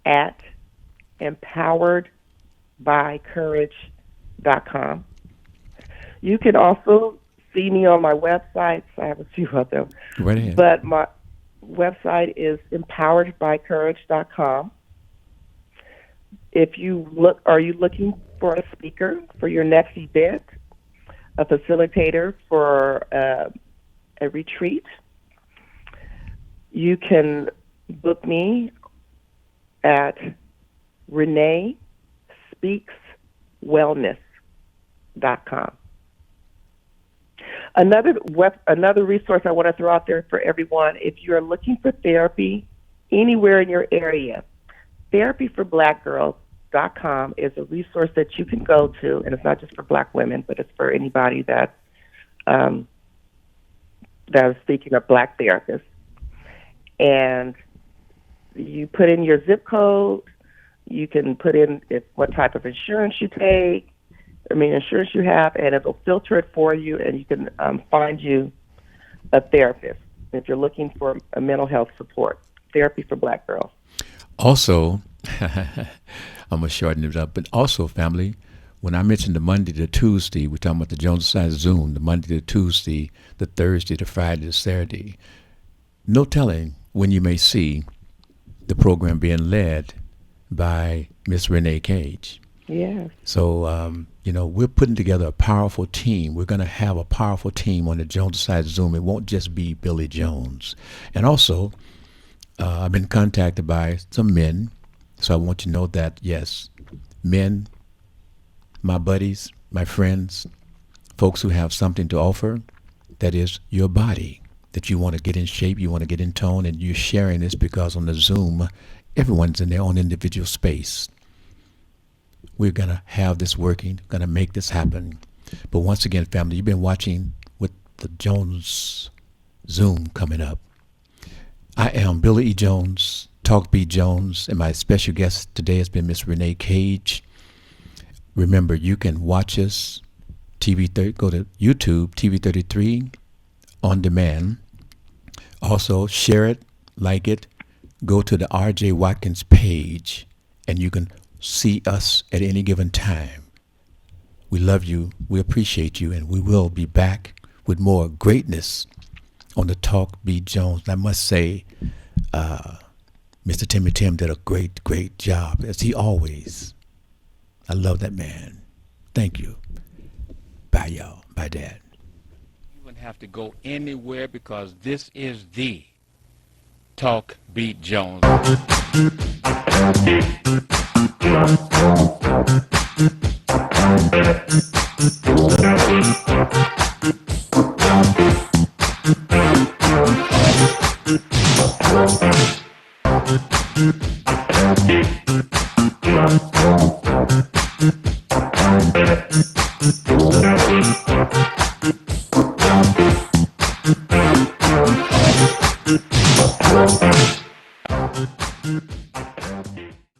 [SPEAKER 2] at empoweredbycourage.com. You can also see me on my websites. I have a few of them.
[SPEAKER 1] Go right ahead.
[SPEAKER 2] But my website is empoweredbycourage.com. If you look, are you looking for a speaker for your next event, a facilitator for a retreat? You can book me at ReneeSpeaksWellness.com. Another resource I want to throw out there for everyone, if you're looking for therapy anywhere in your area, therapyforblackgirls.com is a resource that you can go to, and it's not just for black women, but it's for anybody that is seeking a black therapist. And you put in your zip code, you can put in what type of insurance you take, insurance you have, and it'll filter it for you, and you can find you a therapist if you're looking for a mental health support. Therapy for Black Girls.
[SPEAKER 1] Also, I'm going to shorten it up, but also, family, when I mentioned the Monday to Tuesday, we're talking about the Jones Side Zoom, the Monday to Tuesday, the Thursday to Friday to Saturday. No telling when you may see the program being led by Miss Renee Cage.
[SPEAKER 2] Yes.
[SPEAKER 1] So, we're putting together a powerful team. We're going to have a powerful team on the Jones Side Zoom. It won't just be Billy Jones. And also, I've been contacted by some men. So I want you to know that, yes, men, my buddies, my friends, folks who have something to offer, that is your body, that you want to get in shape, you want to get in tone, and you're sharing this because on the Zoom, everyone's in their own individual space. We're going to have this working, going to make this happen. But once again, family, you've been watching with the Jones Zoom coming up. I am Billy E. Jones, Talk B. Jones, and my special guest today has been Miss Renee Cage. Remember, you can watch us, go to YouTube, TV33, on demand. Also, share it, like it, go to the R.J. Watkins page, and you can see us at any given time. We love you, we appreciate you, and we will be back with more greatness on the Talk B. Jones. I must say, Mr. Timmy Tim did a great, great job, as he always. I love that man. Thank you. Bye, y'all. Bye, Dad. You wouldn't have to go anywhere because this is the Talk B. Jones.